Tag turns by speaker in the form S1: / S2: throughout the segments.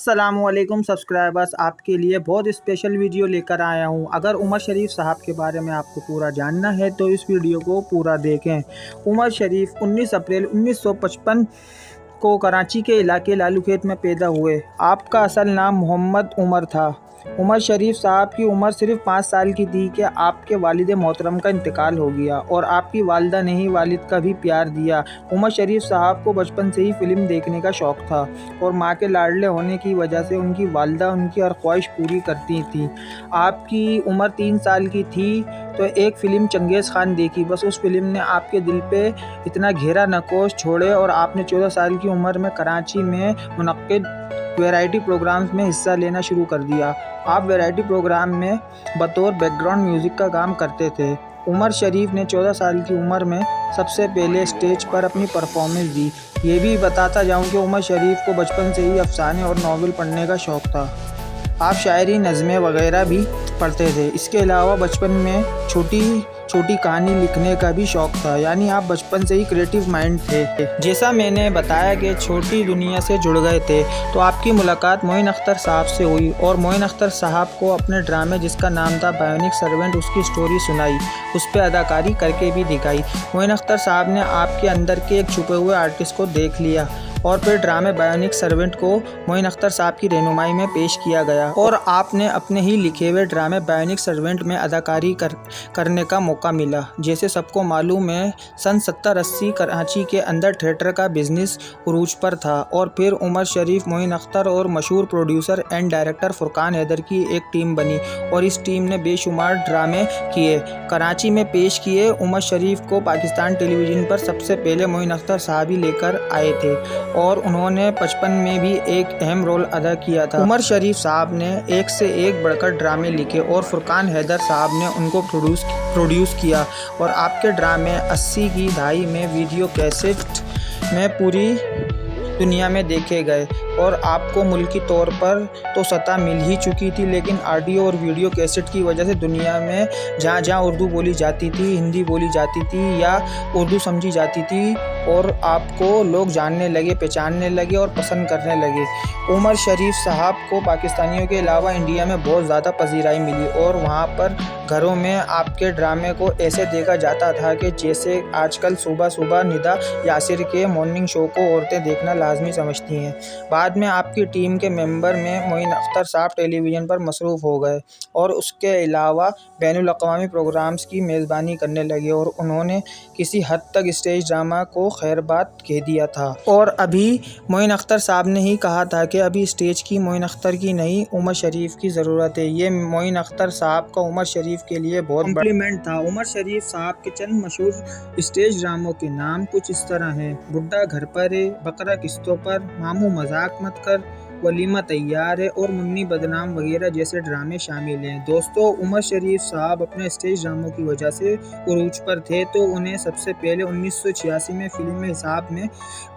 S1: अस्सलामुअलैकुम सब्सक्राइबर्स, आपके लिए बहुत स्पेशल वीडियो लेकर आया हूं। अगर उमर शरीफ साहब के बारे में आपको पूरा जानना है तो इस वीडियो को पूरा देखें। उमर शरीफ 19 अप्रैल 1955 को कराची के इलाके लालूखेत में पैदा हुए। आपका असल नाम मोहम्मद उमर था। उमर शरीफ साहब की उम्र सिर्फ 5 साल की थी कि आपके वालिद मोहतरम का इंतकाल हो गया और आपकी वालिदा ने ही वालिद का भी प्यार दिया। उमर शरीफ साहब को बचपन से ही फ़िल्म देखने का शौक़ था और माँ के लाडले होने की वजह से उनकी वालिदा उनकी हर ख्वाहिश पूरी करती थी। आपकी उम्र 3 साल की थी तो एक फ़िल्म चंगेज़ खान देखी। बस उस फिल्म ने आपके दिल पे इतना गहरा नक्श छोड़े और आपने 14 साल की उम्र में कराची में मुनक्किद वैरायटी प्रोग्राम्स में हिस्सा लेना शुरू कर दिया। आप वैरायटी प्रोग्राम में बतौर बैकग्राउंड म्यूज़िक का काम करते थे। उमर शरीफ ने 14 साल की उम्र में सबसे पहले स्टेज पर अपनी परफॉर्मेंस दी। ये भी बताता जाऊं कि उमर शरीफ को बचपन से ही अफसाने और नावल पढ़ने का शौक़ था। आप शायरी, नज़में वगैरह भी पढ़ते थे। इसके अलावा बचपन में छोटी छोटी कहानी लिखने का भी शौक़ था, यानी आप बचपन से ही क्रिएटिव माइंड थे। जैसा मैंने बताया कि छोटी दुनिया से जुड़ गए थे तो आपकी मुलाकात मोइन अख्तर साहब से हुई और मोइन अख्तर साहब को अपने ड्रामे जिसका नाम था बायोनिक सर्वेंट उसकी स्टोरी सुनाई, उस पर अदाकारी करके भी दिखाई। मोइन अख्तर साहब ने आपके अंदर के एक छुपे हुए आर्टिस्ट को देख लिया और फिर ड्रामे बायोनिक सर्वेंट को मोइन अख्तर साहब की रहनुमाई में पेश किया गया और आपने अपने ही लिखे हुए ड्रामे बायोनिक सर्वेंट में अदाकारी करने का मौका मिला। जैसे सबको मालूम है, सन 70-80 कराची के अंदर थिएटर का बिजनेस उरूज पर था और फिर उमर शरीफ, मोइन अख्तर और मशहूर producer and director Furqan Haider की एक टीम बनी और इस टीम ने बेशुमार ड्रामे किए, कराची में पेश किए। उमर शरीफ को पाकिस्तान टेलीविज़न पर सबसे पहले मोइन अख्तर साहब ही लेकर आए थे और उन्होंने 55 में भी एक अहम रोल अदा किया था। उमर शरीफ साहब ने एक से एक बढ़कर ड्रामे लिखे और फुरकान हैदर साहब ने उनको प्रोड्यूस किया और आपके ड्रामे 80 की दहाई में वीडियो कैसेट में पूरी दुनिया में देखे गए और आपको मुल्की तौर पर तो सतह मिल ही चुकी थी, लेकिन ऑडियो और वीडियो कैसेट की वजह से दुनिया में जहाँ जहाँ उर्दू बोली जाती थी, हिंदी बोली जाती थी या उर्दू समझी जाती थी और आपको लोग जानने लगे, पहचानने लगे और पसंद करने लगे। उमर शरीफ साहब को पाकिस्तानियों के अलावा इंडिया में बहुत ज़्यादा पजीराई मिली और वहाँ पर घरों में आपके ड्रामे को ऐसे देखा जाता था कि जैसे आजकल सुबह सुबह निदा यासिर के मॉर्निंग शो को औरतें देखना लाजमी समझती हैं। बाद में आपकी टीम के मेंबर में मोइन अख्तर साहब टेलीविज़न पर मसरूफ़ हो गए और उसके अलावा बैनुल अक़वामी प्रोग्राम्स की मेज़बानी करने लगे और उन्होंने किसी हद तक स्टेज ड्रामा को खैरबात कह दिया था। और अभी मोइन अख्तर साहब ने ही कहा था कि अभी स्टेज की मोइन अख्तर की नहीं, उमर शरीफ की ज़रूरत है। ये मोइन अख्तर साहब का उमर शरीफ के लिए बहुत कॉम्प्लीमेंट था। उमर शरीफ साहब के चंद मशहूर स्टेज ड्रामों के नाम कुछ इस तरह हैं: बुड्ढा घर पर है, बकरा किस्तों पर, मामू मजाक मत कर, वलीमा तैयार है और मुन्नी बदनाम वगैरह जैसे ड्रामे शामिल हैं। दोस्तों, उमर शरीफ साहब अपने स्टेज ड्रामों की वजह से उरूज पर थे तो उन्हें सबसे पहले 1986 में फिल्म हिसाब में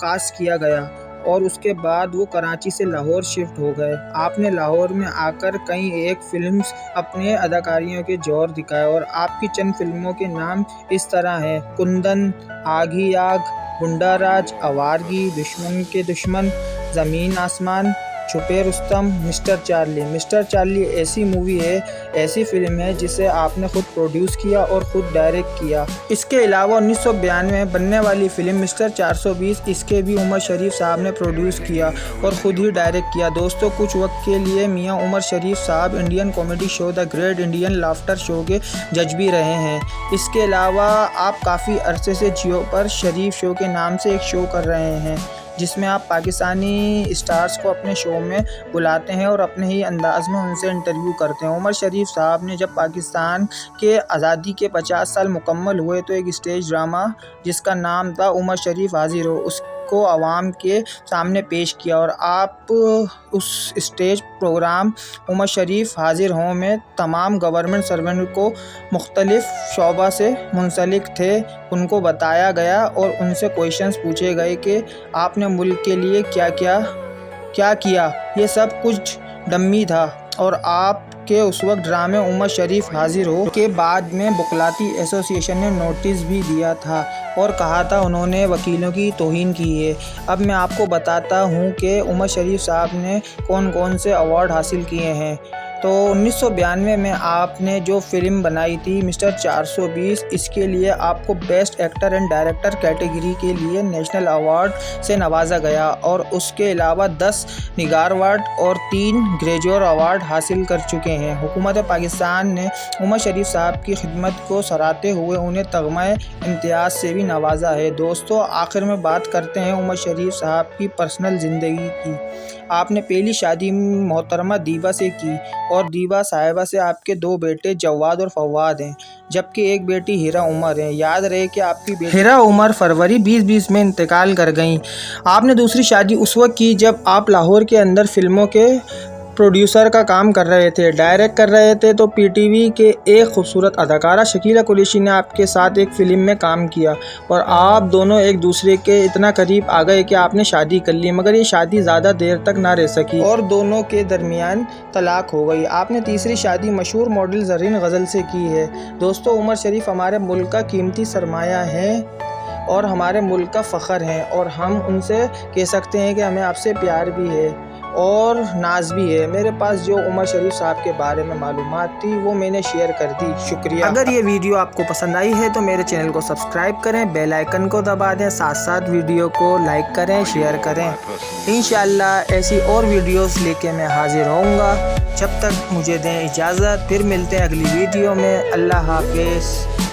S1: कास्ट किया गया और उसके बाद वो कराची से लाहौर शिफ्ट हो गए। आपने लाहौर में आकर कई एक फिल्म्स अपने अदाकारियों के जोर दिखाए और आपकी चंद फिल्मों के नाम इस तरह हैं: कुंदन, आग ही आग, गुंडा राज, आवारगी, दुश्मन के दुश्मन, ज़मीन आसमान, छुपे Rustam, mister Charlie. Mister Charlie ऐसी मूवी है, ऐसी फिल्म है जिसे आपने खुद प्रोड्यूस किया और खुद डायरेक्ट किया। इसके अलावा 1992 में बनने वाली फिल्म मिस्टर 420, इसके भी उमर शरीफ साहब ने प्रोड्यूस किया और ख़ुद ही डायरेक्ट किया। दोस्तों, कुछ वक्त के लिए मियाँ उमर शरीफ साहब Indian comedy show the great Indian laughter show के जज भी रहे हैं। इसके अलावा आप काफ़ी अरसे से जियो पर शरीफ शो के नाम से एक शो कर रहे हैं जिसमें आप पाकिस्तानी स्टार्स को अपने शो में बुलाते हैं और अपने ही अंदाज़ में उनसे इंटरव्यू करते हैं। उमर शरीफ साहब ने जब पाकिस्तान के आज़ादी के 50 साल मुकम्मल हुए तो एक स्टेज ड्रामा जिसका नाम था उमर शरीफ हाजिर हो उसको आवाम के सामने पेश किया और आप उस स्टेज प्रोग्राम उमर शरीफ हाजिर हो में तमाम गवर्नमेंट सर्वेंट को मुख्तलिफ शोबा से मुंसलिक थे, उनको बताया गया और उनसे क्वेश्चंस पूछे गए कि आपने मुल्क के लिए क्या किया। ये सब कुछ डम्मी था और आप के उस वक्त ड्रामे उमर शरीफ हाजिर हो के बाद में बुकलाती एसोसिएशन ने नोटिस भी दिया था और कहा था उन्होंने वकीलों की तौहीन की है। अब मैं आपको बताता हूँ कि उमर शरीफ साहब ने कौन कौन से अवार्ड हासिल किए हैं। तो 1992 में आपने जो फिल्म बनाई थी मिस्टर 420, इसके लिए आपको best actor and director category के लिए नेशनल अवार्ड से नवाजा गया और उसके अलावा 10 निगार अवार्ड और 3 ग्रेजुएट अवार्ड हासिल कर चुके हैं। हुकूमत पाकिस्तान ने उमर शरीफ साहब की खिदमत को सराहते हुए उन्हें तगमा इम्तियाज़ से भी नवाजा है। दोस्तों, आखिर में बात करते हैं उमर शरीफ साहब की पर्सनल ज़िंदगी की। आपने पहली शादी मोहतरमा दीवा से की और दीवा साहिबा से आपके 2 बेटे जवाद और फवाद हैं, जबकि एक बेटी हीरा उमर है। याद रहे कि आपकी बेटी हीरा उमर फरवरी 2020 में इंतकाल कर गईं। आपने दूसरी शादी उस वक्त की जब आप लाहौर के अंदर फिल्मों के प्रोड्यूसर का काम कर रहे थे, डायरेक्ट कर रहे थे। तो पीटीवी के एक खूबसूरत अदाकारा शकीला कुरैशी ने आपके साथ एक फ़िल्म में काम किया और आप दोनों एक दूसरे के इतना करीब आ गए कि आपने शादी कर ली, मगर ये शादी ज़्यादा देर तक ना रह सकी और दोनों के दरमियान तलाक हो गई। आपने तीसरी शादी मशहूर मॉडल ज़रीन गज़ल से की है। दोस्तों, उमर शरीफ हमारे मुल्क का कीमती सरमाया है और हमारे मुल्क का फ़ख्र हैं और हम उनसे कह सकते हैं कि हमें आपसे प्यार भी है और नाज भी है। मेरे पास जो उमर शरीफ साहब के बारे में मालूमात थी वो मैंने शेयर कर दी। शुक्रिया। अगर ये वीडियो आपको पसंद आई है तो मेरे चैनल को सब्सक्राइब करें, बेल आइकन को दबा दें, साथ साथ वीडियो को लाइक करें, शेयर करें। इंशाअल्लाह ऐसी और वीडियोस लेके मैं हाजिर होऊंगा। जब तक मुझे दें इजाज़त, फिर मिलते हैं अगली वीडियो में। अल्लाह हाफिज़।